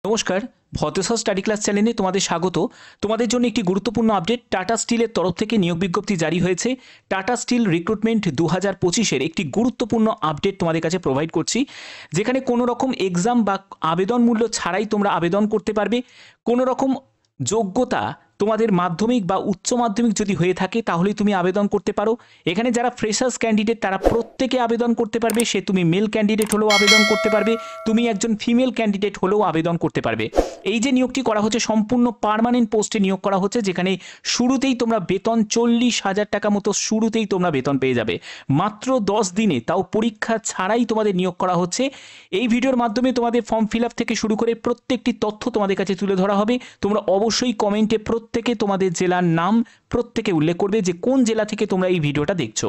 নমস্কার, ভতেশ্বর study class চ্যানেলে তোমাদের স্বাগত। তোমাদের জন্য একটি গুরুত্বপূর্ণ আপডেট। টাটা স্টিলের তরফ থেকে নিয়োগ বিজ্ঞপ্তি জারি হয়েছে। টাটা স্টিল রিক্রুটমেন্ট 2025-এর একটি গুরুত্বপূর্ণ আপডেট তোমাদের কাছে প্রোভাইড করছি, যেখানে কোনো রকম এক্সাম বা আবেদন মূল্য ছাড়াই তোমরা আবেদন করতে পারবে। কোনো রকম যোগ্যতা তোমাদের মাধ্যমিক বা উচ্চ মাধ্যমিক যদি হয়ে থাকে তাহলেই তুমি আবেদন করতে পারো। এখানে যারা ফ্রেশার্স ক্যান্ডিডেট তারা প্রত্যেকে আবেদন করতে পারবে। সে তুমি মেল ক্যান্ডিডেট হলেও আবেদন করতে পারবে, তুমি একজন ফিমেল ক্যান্ডিডেট হলেও আবেদন করতে পারবে। এই যে নিয়োগটি করা হচ্ছে সম্পূর্ণ পার্মানেন্ট পোস্টে নিয়োগ করা হচ্ছে, যেখানে শুরুতেই তোমরা বেতন 40,000 টাকা মতো শুরুতেই তোমরা বেতন পেয়ে যাবে মাত্র 10 দিনে, তাও পরীক্ষা ছাড়াই তোমাদের নিয়োগ করা হচ্ছে। এই ভিডিওর মাধ্যমে তোমাদের ফর্ম ফিল আপ থেকে শুরু করে প্রত্যেকটি তথ্য তোমাদের কাছে তুলে ধরা হবে। তোমরা অবশ্যই কমেন্টে প্রত্যেকে তোমাদের জেলার নাম প্রত্যেকে উল্লেখ করবে যে কোন জেলা থেকে তোমরা এই ভিডিওটা দেখছো।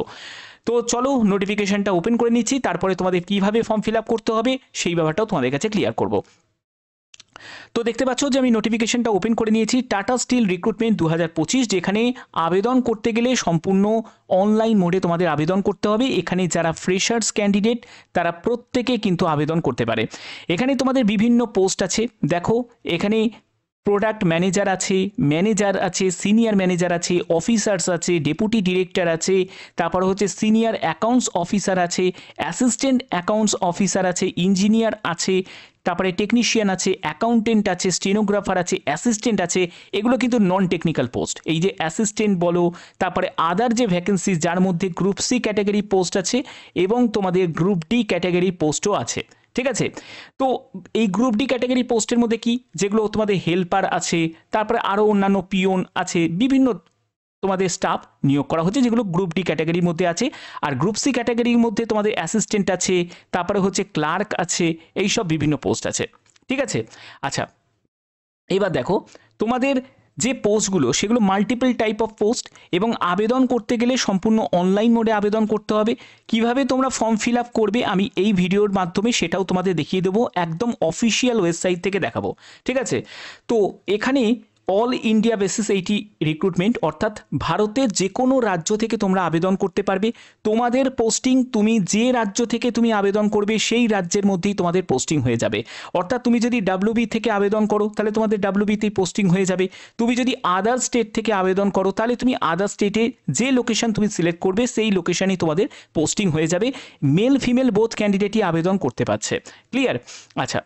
তো চলো নোটিফিকেশনটা ওপেন করে নিচ্ছি, তারপরে তোমাদের কিভাবে ফর্ম ফিল আপ করতে হবে সেই ব্যাপারটাও তোমাদের কাছে ক্লিয়ার করব। তো দেখতে পাচ্ছ যে আমি নোটিফিকেশনটা ওপেন করে নিয়েছি। টাটা স্টিল রিক্রুটমেন্ট 2025, যেখানে আবেদন করতে গেলে সম্পূর্ণ অনলাইন মোডে তোমাদের আবেদন করতে হবে। এখানে যারা ফ্রেশার্স ক্যান্ডিডেট তারা প্রত্যেকে কিন্তু আবেদন করতে পারে। এখানে তোমাদের বিভিন্ন পোস্ট আছে, দেখো এখানে প্রোডাক্ট ম্যানেজার আছে, সিনিয়র ম্যানেজার আছে, অফিসার্স আছে, ডেপুটি ডিরেক্টর আছে, তারপর হচ্ছে সিনিয়র অ্যাকাউন্টস অফিসার আছে, অ্যাসিস্ট্যান্ট অ্যাকাউন্টস অফিসার আছে, ইঞ্জিনিয়ার আছে, তারপরে টেকনিশিয়ান আছে, অ্যাকাউন্টেন্ট আছে, স্টেনোগ্রাফার আছে, অ্যাসিস্ট্যান্ট আছে। এগুলো কিন্তু নন টেকনিক্যাল পোস্ট। এই যে অ্যাসিস্ট্যান্ট বলো, তারপরে আদার যে ভ্যাকেন্সি যার মধ্যে গ্রুপ সি ক্যাটাগরি পোস্ট আছে এবং তোমাদের গ্রুপ ডি ক্যাটাগরি পোস্টও আছে, ঠিক আছে। তো এই গ্রুপ ডি ক্যাটাগরি পোস্টের মধ্যে কি, যেগুলো তোমাদের হেল্পার আছে, তারপরে আরও অন্যান্য পিওন আছে, বিভিন্ন তোমাদের স্টাফ নিয়োগ করা হচ্ছে যেগুলো গ্রুপ ডি ক্যাটাগরির মধ্যে আছে। আর গ্রুপ সি ক্যাটাগরির মধ্যে তোমাদের অ্যাসিস্ট্যান্ট আছে, তারপরে হচ্ছে ক্লার্ক আছে, এইসব বিভিন্ন পোস্ট আছে, ঠিক আছে। আচ্ছা, এবার দেখো তোমাদের যে পোস্টগুলো সেগুলো মাল্টিপল টাইপ অফ পোস্ট, এবং আবেদন করতে গেলে সম্পূর্ণ অনলাইন মোডে আবেদন করতে হবে। কিভাবে তোমরা ফর্ম ফিল আপ করবে আমি এই ভিডিওর মাধ্যমে সেটাও তোমাদের দেখিয়ে দেবো, একদম অফিসিয়াল ওয়েবসাইট থেকে দেখাবো, ঠিক আছে। তো এখানে অল ইন্ডিয়া বেসিস এইটি রিক্রুটমেন্ট, অর্থাৎ ভারতের যে কোনো রাজ্য থেকে তোমরা আবেদন করতে পারবে। তোমাদের পোস্টিং তুমি যে রাজ্য থেকে তুমি আবেদন করবে সেই রাজ্যের মধ্যেই তোমাদের পোস্টিং হয়ে যাবে। অর্থাৎ তুমি যদি ডাব্লিউবি থেকে আবেদন করো তাহলে তোমাদের ডাব্লিউবিতেই পোস্টিং হয়ে যাবে। তুমি যদি আদার স্টেট থেকে আবেদন করো তাহলে তুমি আদার স্টেটে যে লোকেশন তুমি সিলেক্ট করবে সেই লোকেশানেই তোমাদের পোস্টিং হয়ে যাবে। মেল ফিমেল বোথ ক্যান্ডিডেটই আবেদন করতে পারছে। ক্লিয়ার? আচ্ছা,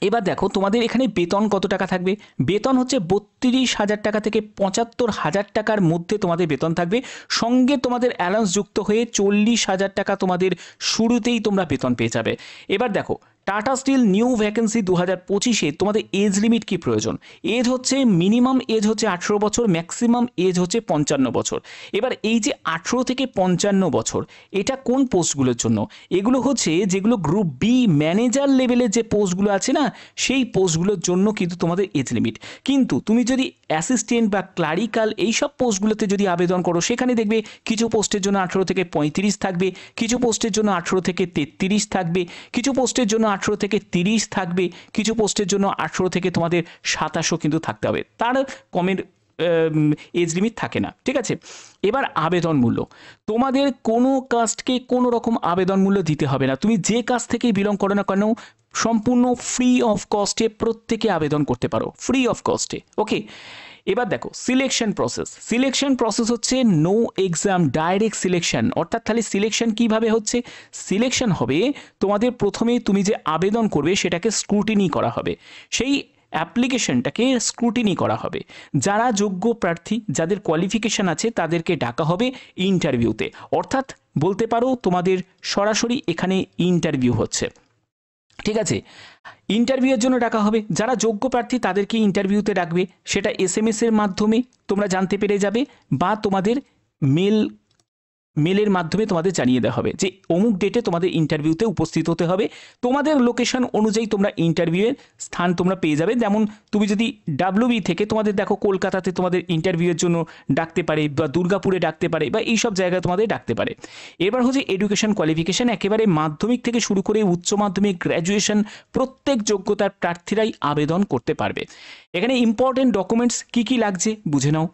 এবার দেখো তোমাদের এখানে বেতন কত টাকা থাকবে। বেতন হচ্ছে 32,000 টাকা থেকে 75,000 টাকার মধ্যে তোমাদের বেতন থাকবে। সঙ্গে তোমাদের অ্যালাউন্স যুক্ত হয়ে 40,000 টাকা তোমাদের শুরুতেই তোমরা বেতন পেয়ে যাবে। এবার দেখো টাটা স্টিল নিউ ভ্যাকেন্সি 2025-এ তোমাদের এজ লিমিট কি প্রয়োজন। এজ হচ্ছে মিনিমাম এজ হচ্ছে 18 বছর, ম্যাক্সিমাম এজ হচ্ছে 55 বছর। এবার এই যে 18 থেকে 55 বছর এটা কোন পোস্টগুলোর জন্য? এগুলো হচ্ছে যেগুলো গ্রুপ বি ম্যানেজার লেভেলের যে পোস্টগুলো আছে না, সেই পোস্টগুলোর জন্য কিন্তু তোমাদের এজ লিমিট। কিন্তু তুমি যদি অ্যাসিস্ট্যান্ট বা ক্লারিক্যাল এইসব পোস্টগুলোতে যদি আবেদন করো সেখানে দেখবে কিছু পোস্টের জন্য 18 থেকে 35 থাকবে, কিছু পোস্টের জন্য 18 থেকে 33 থাকবে, কিছু পোস্টের জন্য 18 থেকে 30 থাকবে, কিছু পোস্টের জন্য 18 থেকে তোমাদের 27 কিন্তু থাকতে হবে, তার কমের এজ লিমিট থাকে না, ঠিক আছে। এবার আবেদন মূল্য, তোমাদের কোনো কাস্টকে কোনো রকম আবেদন মূল্য দিতে হবে না। তুমি যে কাস্ট থেকেই বিলং করো না কেন সম্পূর্ণ ফ্রি অফ কস্টে প্রত্যেকে আবেদন করতে পারো, ফ্রি অফ কস্টে, ওকে। এবার দেখো সিলেকশন প্রসেস হচ্ছে নো এক্সাম ডাইরেক্ট সিলেকশন। অর্থাৎ তাহলে সিলেকশন কিভাবে হচ্ছে? সিলেকশন হবে তোমাদের প্রথমে তুমি যে আবেদন করবে সেটাকে স্ক্রুটিনি করা হবে, সেই অ্যাপ্লিকেশনটাকে স্ক্রুটিনি করা হবে। যারা যোগ্য প্রার্থী যাদের কোয়ালিফিকেশান আছে তাদেরকে ডাকা হবে ইন্টারভিউতে। অর্থাৎ বলতে পারো তোমাদের সরাসরি এখানে ইন্টারভিউ হচ্ছে, ঠিক আছে। ইন্টারভিউয়ের জন্য ডাকা হবে, যারা যোগ্য প্রার্থী তাদেরকে ইন্টারভিউতে ডাকবে। সেটা SMS এর মাধ্যমে তোমরা জানতে পেরে যাবে, বা তোমাদের মেলের মাধ্যমে তোমাদের জানিয়ে দেওয়া হবে যে অমুক ডেটে তোমাদের ইন্টারভিউতে উপস্থিত হতে হবে। তোমাদের লোকেশন অনুযায়ী তোমরা ইন্টারভিউয়ের স্থান তোমরা পেয়ে যাবে। যেমন তুমি যদি ডাব্লিউবি থেকে তোমাদের দেখো কলকাতাতে তোমাদের ইন্টারভিউয়ের জন্য ডাকতে পারে, বা দুর্গাপুরে ডাকতে পারে, বা এইসব জায়গায় তোমাদের ডাকতে পারে। এবার হচ্ছে এডুকেশন কোয়ালিফিকেশান, একেবারে মাধ্যমিক থেকে শুরু করে উচ্চ মাধ্যমিক, গ্র্যাজুয়েশন প্রত্যেক যোগ্যতার প্রার্থীরাই আবেদন করতে পারবে। এখানে ইম্পর্টেন্ট ডকুমেন্টস কী কী লাগছে বুঝে নাও।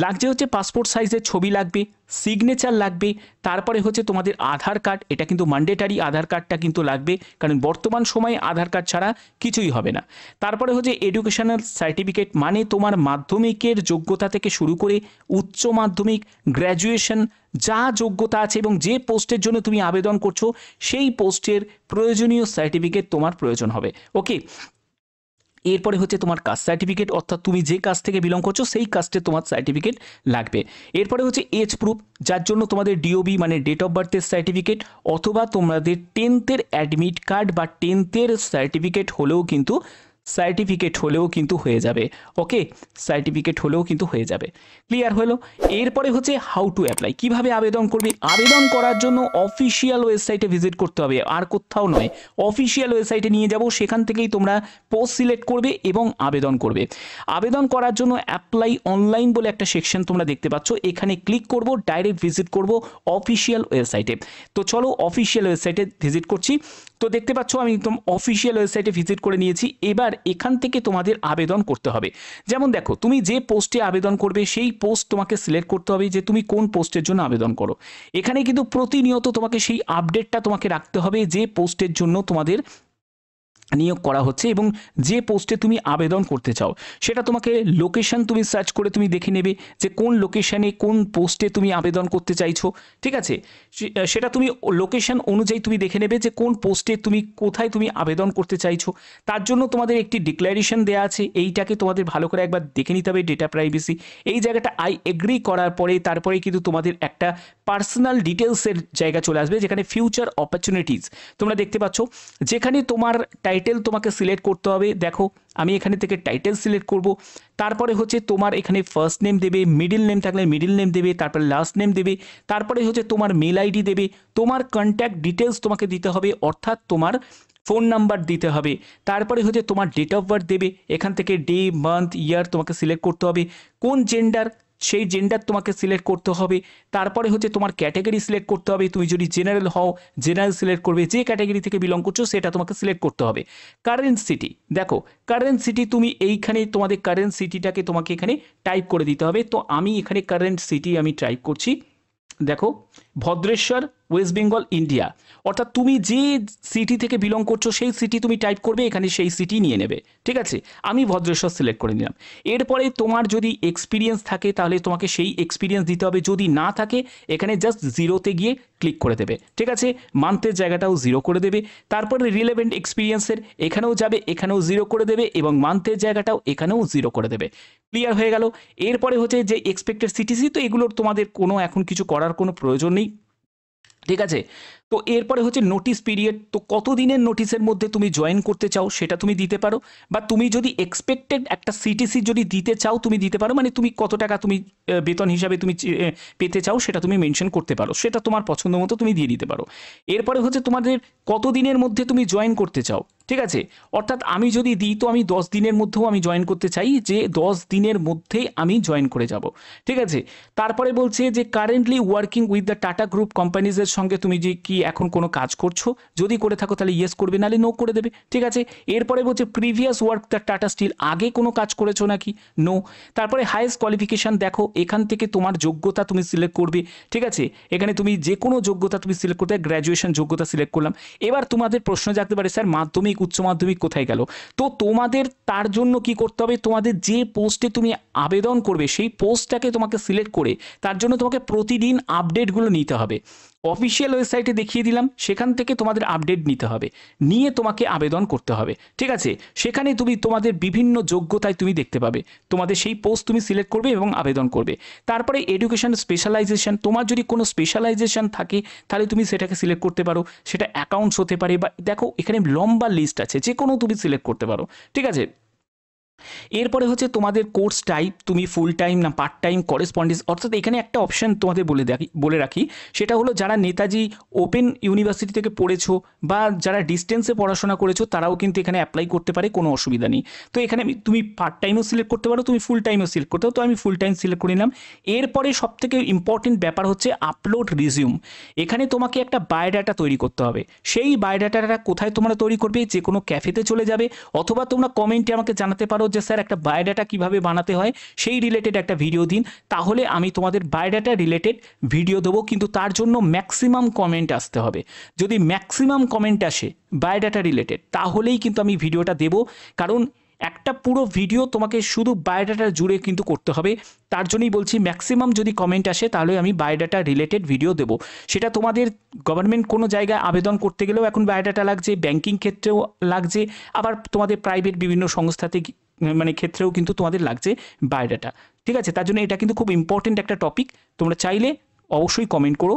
লাগছে হচ্ছে পাসপোর্ট সাইজের ছবি লাগবে, সিগনেচার লাগবে, তারপরে হচ্ছে তোমাদের আধার কার্ড, এটা কিন্তু ম্যান্ডেটারি, আধার কার্ডটা কিন্তু লাগবে, কারণ বর্তমান সময়ে আধার কার্ড ছাড়া কিছুই হবে না। তারপরে হচ্ছে এডুকেশনাল সার্টিফিকেট, মানে তোমার মাধ্যমিকের যোগ্যতা থেকে শুরু করে উচ্চ মাধ্যমিক, গ্র্যাজুয়েশন, যা যোগ্যতা আছে এবং যে পোস্টের জন্য তুমি আবেদন করছো সেই পোস্টের প্রয়োজনীয় সার্টিফিকেট তোমার প্রয়োজন হবে। ওকে, এরপরে হচ্ছে তোমার কাস্ট সার্টিফিকেট, অর্থাৎ তুমি যে কাস্ট থেকে বিলং করছো সেই কাস্টের তোমার সার্টিফিকেট লাগবে। এরপরে হচ্ছে এজ প্রুফ, যার জন্য তোমাদের ডিওবি মানে ডেট অফ বার্থের সার্টিফিকেট, অথবা তোমাদের 10th অ্যাডমিট কার্ড বা 10th সার্টিফিকেট হলেও কিন্তু হয়ে যাবে। ওকে, সার্টিফিকেট হলেও কিন্তু হয়ে যাবে। ক্লিয়ার হলো? এরপরে হচ্ছে হাউ টু অ্যাপ্লাই, কিভাবে আবেদন করবে। আবেদন করার জন্য অফিসিয়াল ওয়েবসাইটে ভিজিট করতে হবে, আর কোথাও নয়। অফিসিয়াল ওয়েবসাইটে নিয়ে যাব, সেখান থেকেই তোমরা পোস্ট সিলেক্ট করবে এবং আবেদন করবে। আবেদন করার জন্য অ্যাপ্লাই অনলাইন বলে একটা সেকশন তোমরা দেখতে পাচ্ছ, এখানে ক্লিক করব, ডাইরেক্ট ভিজিট করব অফিসিয়াল ওয়েবসাইটে। তো চলো অফিসিয়াল ওয়েবসাইটে ভিজিট করছি। তো দেখতে পাচ্ছ আমি একদম অফিসিয়াল ওয়েবসাইটে ভিজিট করে নিয়েছি। এবার এখান থেকে তোমাদের আবেদন করতে হবে। যেমন দেখো, তুমি যে পোস্টে আবেদন করবে সেই পোস্ট তোমাকে সিলেক্ট করতে হবে যে তুমি কোন পোস্টের জন্য আবেদন করো। এখানে কিন্তু প্রতিনিয়ত তোমাকে সেই আপডেটটা তোমাকে রাখতে হবে যে পোস্টের জন্য তোমাদের নিয়োগ করা হচ্ছে এবং যে পোস্টে তুমি আবেদন করতে চাও সেটা তোমাকে লোকেশন তুমি সার্চ করে তুমি দেখে নেবে যে কোন লোকেশনে কোন পোস্টে তুমি আবেদন করতে চাইছো। ঠিক আছে, সেটা তুমি লোকেশন অনুযায়ী তুমি দেখে নেবে যে কোন পোস্টে তুমি কোথায় তুমি আবেদন করতে চাইছো। তার জন্য তোমাদের একটি ডিক্লারেশন দেওয়া আছে, এইটাকে তোমাদের ভালো করে একবার দেখে নিতে হবে। ডেটা প্রাইভেসি, এই জায়গাটা আই এগ্রি করার পরে তারপরে কিন্তু তোমাদের একটা পার্সোনাল ডিটেলসের জায়গা চলে আসবে, যেখানে ফিউচার অপরচুনিটিস তোমরা দেখতে পাচ্ছ, যেখানে তোমার টাইটেল তোমাকে সিলেক্ট করতে হবে। দেখো আমি এখানে থেকে টাইটেল সিলেক্ট করব, তারপরে হচ্ছে তোমার এখানে ফার্স্ট নেম দেবে, মিডিল নেম থাকলে মিডিল নেম দেবে, তারপরে লাস্ট নেম দেবে, তারপরে হচ্ছে তোমার মেল আইডি দেবে, তোমার কন্ট্যাক্ট ডিটেলস তোমাকে দিতে হবে, অর্থাৎ তোমার ফোন নাম্বার দিতে হবে, তারপরে হচ্ছে তোমার ডেট অফ বার্থ দেবে, এখান থেকে ডে মান্থ ইয়ার তোমাকে সিলেক্ট করতে হবে, কোন জেন্ডার সেই জেন্ডার তোমাকে সিলেক্ট করতে হবে, তারপরে হচ্ছে তোমার ক্যাটাগরি সিলেক্ট করতে হবে, তুমি যদি জেনারেল হও জেনারেল সিলেক্ট করবে, যে ক্যাটাগরি থেকে বিলং করছো সেটা তোমাকে সিলেক্ট করতে হবে। কারেন্ট সিটি, দেখো কারেন্ট সিটি তুমি এইখানে তোমাদের কারেন্ট সিটিটাকে তোমাকে এখানে টাইপ করে দিতে হবে। তো আমি এখানে কারেন্ট সিটি আমি টাইপ করছি, দেখো ভদ্রেশ্বর, ওয়েস্ট বেঙ্গল, ইন্ডিয়া, অর্থাৎ তুমি যে সিটি থেকে বিলং করছো সেই সিটি তুমি টাইপ করবে, এখানে সেই সিটি নিয়ে নেবে। ঠিক আছে, আমি ভদ্রেশ্বর সিলেক্ট করে নিলাম। এরপরে তোমার যদি এক্সপিরিয়েন্স থাকে তাহলে তোমাকে সেই এক্সপিরিয়েন্স দিতে হবে, যদি না থাকে এখানে জাস্ট জিরোতে গিয়ে ক্লিক করে দেবে। ঠিক আছে, মান্থের জায়গাটাও জিরো করে দেবে, তারপরে রিলেভেন্ট এক্সপিরিয়েন্সের এখানেও যাবে, এখানেও জিরো করে দেবে এবং মান্থের জায়গাটাও এখানেও জিরো করে দেবে। ক্লিয়ার হয়ে গেল? এরপরে হচ্ছে যে এক্সপেক্টেড সিটিসি, তো এগুলোর তোমাদের কোনো এখন কিছু করার কোনো প্রয়োজন নেই। ঠিক আছে, তো এরপরে হচ্ছে নোটিস পিরিয়ড, তো কতদিনের নোটিসের মধ্যে তুমি জয়েন করতে চাও সেটা তুমি দিতে পারো, বা তুমি যদি এক্সপেক্টেড একটা সিটিসি যদি দিতে চাও তুমি দিতে পারো, মানে তুমি কত টাকা তুমি বেতন হিসাবে তুমি পেতে চাও সেটা তুমি মেনশন করতে পারো, সেটা তোমার পছন্দ মতো তুমি দিয়ে দিতে পারো। এরপরে হচ্ছে তোমাদের কতদিনের মধ্যে তুমি জয়েন করতে চাও। ঠিক আছে, অর্থাৎ আমি যদি দিই তো আমি 10 দিনের মধ্যেও আমি জয়েন করতে চাই, যে 10 দিনের মধ্যেই আমি জয়েন করে যাব। ঠিক আছে, তারপরে বলছে যে currently working with the Tata group কোম্পানিজের সঙ্গে তুমি যে কি এখন কোনো কাজ করছো, যদি করে থাকো তাহলে ইয়েস করবে, নাহলে নো করে দেবে। ঠিক আছে, এরপরে বলছে previous work the Tata Steel, আগে কোনো কাজ করেছো নাকি, নো। তারপরে হাইয়েস্ট কোয়ালিফিকেশান, দেখো এখান থেকে তোমার যোগ্যতা তুমি সিলেক্ট করবে। ঠিক আছে, এখানে তুমি যে কোনো যোগ্যতা তুমি সিলেক্ট করতে, গ্র্যাজুয়েশন যোগ্যতা সিলেক্ট করলাম। এবার তোমাদের প্রশ্ন জাগতে পারে, স্যার মাধ্যমিক উচ্চ মাধ্যমিক কোথায় গেল? তো তোমাদের তার জন্য কি করতে হবে, তোমাদের যে পোস্টে তুমি আবেদন করবে সেই পোস্টটাকে তোমাকে সিলেক্ট করে তার জন্য তোমাকে প্রতিদিন আপডেটগুলো নিতে হবে। অফিসিয়াল ওয়েবসাইটে দেখিয়ে দিলাম, সেখান থেকে তোমাদের আপডেট নিতে হবে, নিয়ে তোমাকে আবেদন করতে হবে। ঠিক আছে, সেখানে তুমি তোমাদের বিভিন্ন যোগ্যতায় তুমি দেখতে পাবে, তোমাদের সেই পোস্ট তুমি সিলেক্ট করবে এবং আবেদন করবে। তারপরে এডুকেশন স্পেশালাইজেশন, তোমার যদি কোনো স্পেশালাইজেশন থাকে তাহলে তুমি সেটাকে সিলেক্ট করতে পারো, সেটা অ্যাকাউন্টস হতে পারে, বা দেখো এখানে লম্বা লিস্ট আছে, যে কোনো তুমি সিলেক্ট করতে পারো। ঠিক আছে, এরপরে হচ্ছে তোমাদের কোর্স টাইপ, তুমি ফুল টাইম না পার্ট টাইম, করেসপন্ডেন্স, অর্থাৎ এখানে একটা অপশান তোমাদের বলে রাখি, সেটা হলো যারা নেতাজি ওপেন ইউনিভার্সিটি থেকে পড়েছো বা যারা ডিস্টেন্সে পড়াশোনা করেছো তারাও কিন্তু এখানে অ্যাপ্লাই করতে পারে, কোনো অসুবিধা নেই। তো এখানে তুমি পার্ট টাইমও সিলেক্ট করতে পারো, তুমি ফুল টাইমও সিলেক্ট করতে পারো, তো আমি ফুল টাইম সিলেক্ট করে নিলাম। এরপরে সবথেকে ইম্পর্টেন্ট ব্যাপার হচ্ছে আপলোড রিজিউম। এখানে তোমাকে একটা বায়োডাটা তৈরি করতে হবে। সেই বায়োডাটাটা কোথায় তোমরা তৈরি করবে, যে কোনো ক্যাফেতে চলে যাবে, অথবা তোমরা কমেন্টে আমাকে জানাতে পারো যে স্যার একটা বায়োডাটা কিভাবে বানাতে হয় সেই রিলেটেড একটা ভিডিও দিন, তাহলে আমি তোমাদের বায়োডাটা রিলেটেড ভিডিও দেবো, কিন্তু তার জন্য ম্যাক্সিমাম কমেন্ট আসতে হবে। যদি ম্যাক্সিমাম কমেন্ট আসে বায়োডাটা রিলেটেড তাহলেই কিন্তু আমি ভিডিওটা দেবো, কারণ একটা পুরো ভিডিও তোমাকে শুধু বায়োডাটা জুড়ে কিন্তু করতে হবে। তার জন্যই বলছি ম্যাক্সিমাম যদি কমেন্ট আসে তাহলে আমি বায়োডাটা রিলেটেড ভিডিও দেবো। সেটা তোমাদের গভর্নমেন্ট কোনো জায়গায় আবেদন করতে গেলেও এখন বায়োডাটা লাগছে, ব্যাংকিং ক্ষেত্রেও লাগছে, আবার তোমাদের প্রাইভেট বিভিন্ন সংস্থাতে মানে ক্ষেত্রেও কিন্তু তোমাদের লাগছে বায়োডাটা। ঠিক আছে, তার জন্য এটা কিন্তু খুব ইম্পর্টেন্ট একটা টপিক। তোমরা চাইলে অবশ্যই কমেন্ট করো।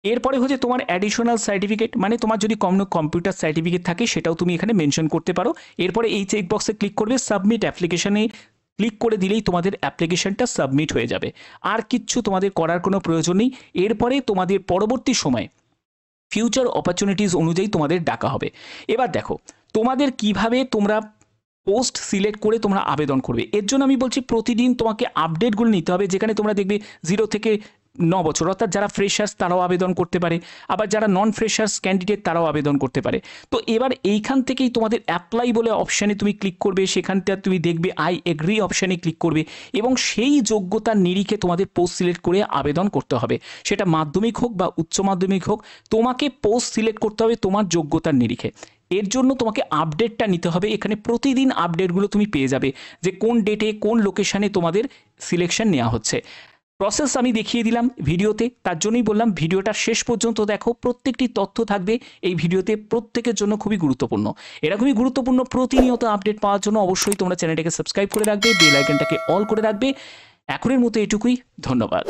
এরপরে হচ্ছে তোমার অ্যাডিশনাল সার্টিফিকেট, মানে তোমার যদি কোনো কম্পিউটার সার্টিফিকেট থাকে সেটাও তুমি এখানে মেনশন করতে পারো। এরপরে এই চেকবক্সে ক্লিক করবে, সাবমিট অ্যাপ্লিকেশনে ক্লিক করে দিলেই তোমাদের অ্যাপ্লিকেশনটা সাবমিট হয়ে যাবে। আর কিচ্ছু তোমাদের করার কোনো প্রয়োজন নেই। এরপরে তোমাদের পরবর্তী সময়ে ফিউচার অপরচুনিটিস অনুযায়ী তোমাদের ডাকা হবে। এবার দেখো তোমাদের কিভাবে তোমরা পোস্ট সিলেক্ট করে তোমরা আবেদন করবে। এর জন্য আমি বলছি প্রতিদিন তোমাকে আপডেটগুলো নিতে হবে, যেখানে তোমরা দেখবে 0 থেকে 9 বছর, অর্থাৎ যারা ফ্রেশার্স তারাও আবেদন করতে পারে, আবার যারা নন ফ্রেশার্স ক্যান্ডিডেট তারাও আবেদন করতে পারে। তো এবার এইখান থেকেই তোমাদের অ্যাপ্লাই বলে অপশানে তুমি ক্লিক করবে, সেখানটা তুমি দেখবে আই এগ্রি অপশানে ক্লিক করবে এবং সেই যোগ্যতার নিরিখে তোমাদের পোস্ট সিলেক্ট করে আবেদন করতে হবে। সেটা মাধ্যমিক হোক বা উচ্চ মাধ্যমিক হোক, তোমাকে পোস্ট সিলেক্ট করতে হবে তোমার যোগ্যতার নিরিখে। এর জন্য তোমাকে আপডেটটা নিতে হবে। এখানে প্রতিদিন আপডেটগুলো তুমি পেয়ে যাবে যে কোন ডেটে কোন লোকেশানে তোমাদের সিলেকশন নেওয়া হচ্ছে। প্রসেস আমি দেখিয়ে দিলাম ভিডিওতে, তার জন্যই বললাম ভিডিওটা শেষ পর্যন্ত দেখো, প্রত্যেকটি তথ্য থাকবে এই ভিডিওতে, প্রত্যেকের জন্য খুবই গুরুত্বপূর্ণ। এরকমই গুরুত্বপূর্ণ প্রতিনিয়ত আপডেট পাওয়ার জন্য অবশ্যই তোমরা চ্যানেলটাকে সাবস্ক্রাইব করে রাখবে, বেল আইকনটাকে অল করে রাখবে। এখনের মতো এটুকুই, ধন্যবাদ।